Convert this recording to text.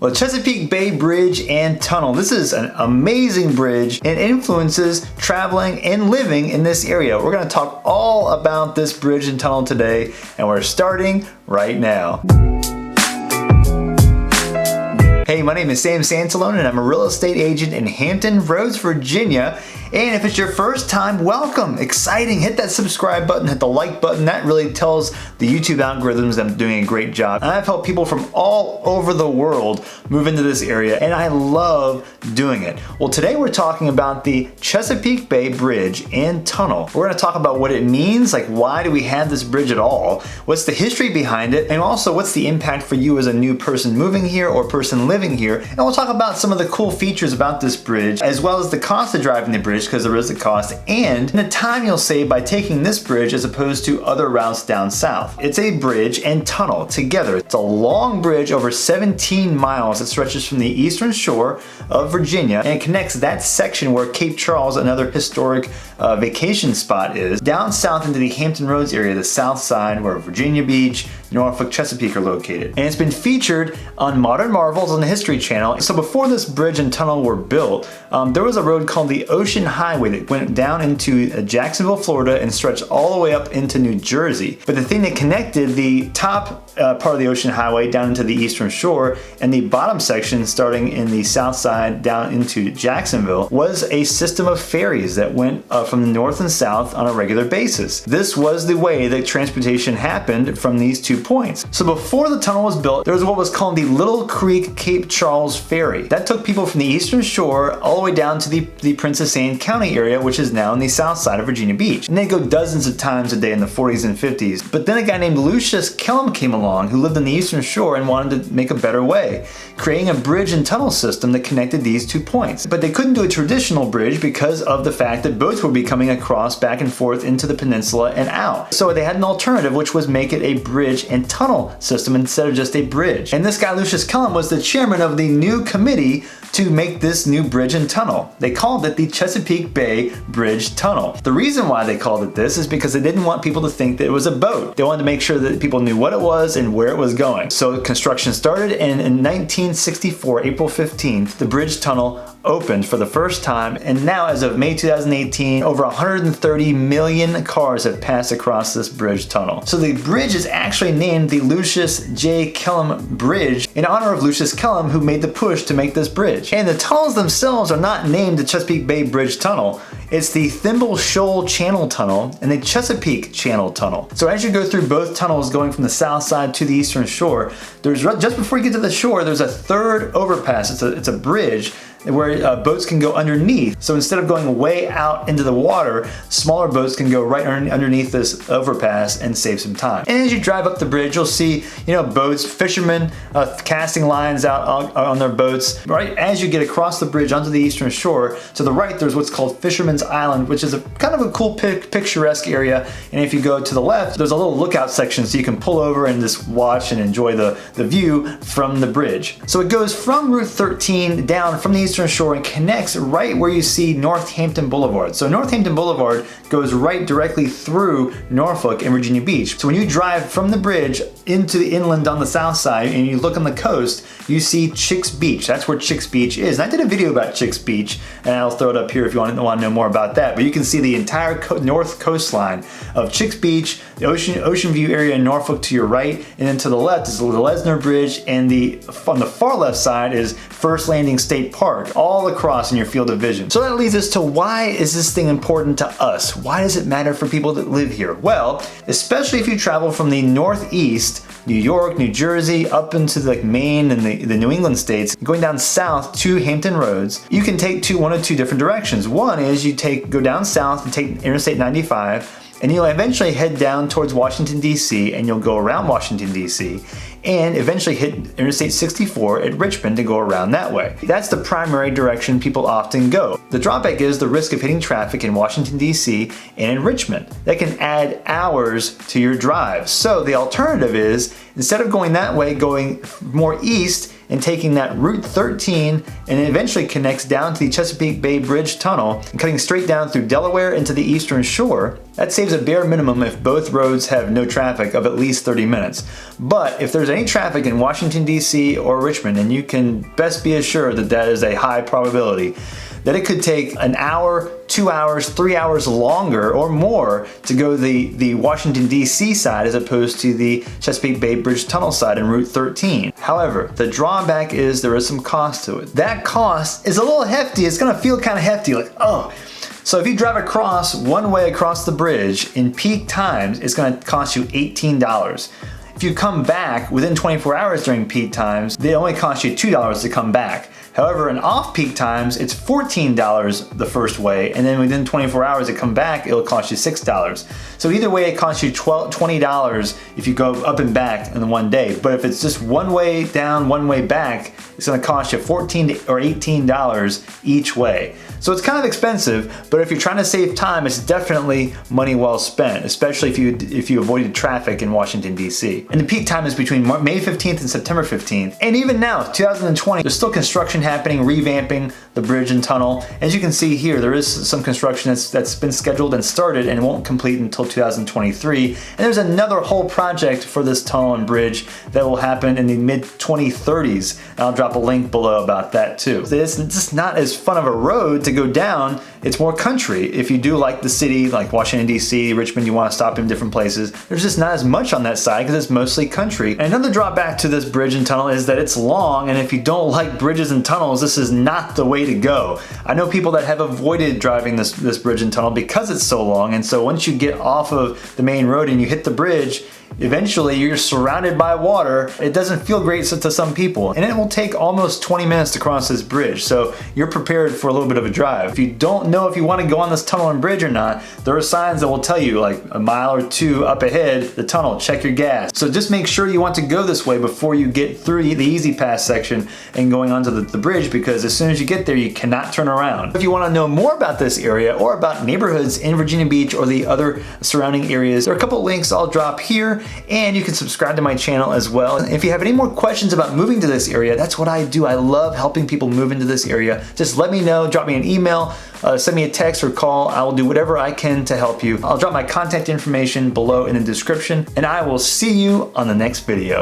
Well, Chesapeake Bay Bridge and Tunnel. This is an amazing bridge and influences traveling and living in this area. We're going to talk all about this bridge and tunnel today, and we're starting right now. Hey, my name is Sansalone, and I'm a real estate agent in Hampton Roads, Virginia. And if it's your first time, welcome. Exciting. Hit that subscribe button, hit the like button. That really tells the YouTube algorithms that I'm doing a great job. And I've helped people from all over the world move into this area, and I love doing it. Well, today we're talking about the Chesapeake Bay Bridge and Tunnel. We're going to talk about what it means, like why do we have this bridge at all? What's the history behind it? And also what's the impact for you as a new person moving here or person living here? And we'll talk about some of the cool features about this bridge, as well as the cost of driving the bridge, because there is a cost, and the time you'll save by taking this bridge as opposed to other routes down south. It's a bridge and tunnel together. It's a long bridge over 17 miles that stretches from the eastern shore of Virginia, and it connects that section where Cape Charles, another historic vacation spot, is, down south into the Hampton Roads area, the south side where Virginia Beach, Norfolk, Chesapeake are located. And it's been featured on Modern Marvels on the History Channel. So before this bridge and tunnel were built, there was a road called the Ocean Highway that went down into Jacksonville, Florida and stretched all the way up into New Jersey. But the thing that connected the top part of the Ocean Highway down into the eastern shore and the bottom section starting in the south side down into Jacksonville was a system of ferries that went from the north and south on a regular basis. This was the way that transportation happened from these two points. So before the tunnel was built, there was what was called the Little Creek Cape Charles Ferry. That took people from the eastern shore all the way down to the Princess Anne County area, which is now in the south side of Virginia Beach. And they'd go dozens of times a day in the 40s and 50s. But then a guy named Lucius Kellum came along who lived on the eastern shore and wanted to make a better way, creating a bridge and tunnel system that connected these two points. But they couldn't do a traditional bridge because of the fact that boats were becoming across back and forth into the peninsula and out. So they had an alternative, which was make it a bridge and tunnel system instead of just a bridge. And this guy Lucius Kellum was the chairman of the new committee to make this new bridge and tunnel. They called it the Chesapeake Bay Bridge-Tunnel. The reason why they called it this is because they didn't want people to think that it was a boat. They wanted to make sure that people knew what it was and where it was going. So construction started, and in 1964, April 15th, the bridge-tunnel opened for the first time, and now as of May 2018, over 130 million cars have passed across this bridge tunnel. So the bridge is actually named the Lucius J. Kellum Bridge in honor of Lucius Kellum, who made the push to make this bridge. And the tunnels themselves are not named the Chesapeake Bay Bridge Tunnel. It's the Thimble Shoal Channel Tunnel and the Chesapeake Channel Tunnel. So as you go through both tunnels going from the south side to the eastern shore, there's just before you get to the shore, there's a third overpass. It's a bridge where boats can go underneath. So instead of going way out into the water, smaller boats can go right underneath this overpass and save some time. And as you drive up the bridge, you'll see, boats, fishermen casting lines out on their boats. Right as you get across the bridge onto the eastern shore, to the right there's what's called Fisherman's Island, which is a kind of a cool picturesque area. And if you go to the left, there's a little lookout section so you can pull over and just watch and enjoy the view from the bridge. So it goes from Route 13 down from the eastern shore and connects right where you see Northampton Boulevard. So Northampton Boulevard goes right directly through Norfolk and Virginia Beach. So when you drive from the bridge into the inland on the south side and you look on the coast, you see Chicks Beach. That's where Chicks Beach is. And I did a video about Chicks Beach, and I'll throw it up here if you want to know more about that. But you can see the entire north coastline of Chicks Beach, the Ocean View area in Norfolk to your right, and then to the left is the Lesnar Bridge, and on the far left side is First Landing State Park, all across in your field of vision. So that leads us to, why is this thing important to us? Why does it matter for people that live here? Well, especially if you travel from the northeast, New York, New Jersey, up into like Maine and the New England states, going down south to Hampton Roads, you can take one of two different directions. One is you go down south and take Interstate 95, and you'll eventually head down towards Washington, D.C., and you'll go around Washington, D.C., and eventually hit Interstate 64 at Richmond to go around that way. That's the primary direction people often go. The drawback is the risk of hitting traffic in Washington, D.C. and in Richmond. That can add hours to your drive. So the alternative is, instead of going that way, going more east and taking that Route 13, and it eventually connects down to the Chesapeake Bay Bridge-Tunnel and cutting straight down through Delaware into the eastern shore. That saves a bare minimum if both roads have no traffic of at least 30 minutes. But if there's any traffic in Washington, D.C. or Richmond, and you can best be assured that that is a high probability, that it could take an hour, 2 hours, 3 hours longer or more to go the Washington, D.C. side as opposed to the Chesapeake Bay Bridge-Tunnel side in Route 13. However, the drawback is there is some cost to it. That cost is a little hefty. It's gonna feel kind of hefty, like, oh. So if you drive across one way across the bridge in peak times, it's gonna cost you $18. If you come back within 24 hours during peak times, they only cost you $2 to come back. However, in off-peak times, it's $14 the first way, and then within 24 hours to come back, it'll cost you $6. So either way, it costs you $20 if you go up and back in one day. But if it's just one way down, one way back, it's gonna cost you $14 or $18 each way. So it's kind of expensive, but if you're trying to save time, it's definitely money well spent, especially if you avoided traffic in Washington, D.C. And the peak time is between May 15th and September 15th. And even now, 2020, there's still construction happening, revamping the bridge and tunnel. As you can see here, there is some construction that's been scheduled and started and won't complete until 2023. And there's another whole project for this tunnel and bridge that will happen in the mid-2030s. And I'll drop a link below about that too. It's just not as fun of a road to go down. It's more country. If you do like the city, like Washington, D.C., Richmond, you want to stop in different places, there's just not as much on that side because it's mostly country. And another drawback to this bridge and tunnel is that it's long, and if you don't like bridges and tunnels, this is not the way to go. I know people that have avoided driving this bridge and tunnel because it's so long, and so once you get off of the main road and you hit the bridge, eventually you're surrounded by water. It doesn't feel great to some people, and it will take almost 20 minutes to cross this bridge, so you're prepared for a little bit of a drive. If you don't know if you want to go on this tunnel and bridge or not, there are signs that will tell you like a mile or two up ahead, the tunnel, check your gas. So just make sure you want to go this way before you get through the easy pass section and going onto the bridge, because as soon as you get there, you cannot turn around. If you want to know more about this area or about neighborhoods in Virginia Beach or the other surrounding areas, there are a couple links I'll drop here, and you can subscribe to my channel as well. And if you have any more questions about moving to this area, that's what I do. I love helping people move into this area. Just let me know, drop me an email, send me a text or call. I will do whatever I can to help you. I'll drop my contact information below in the description, and I will see you on the next video.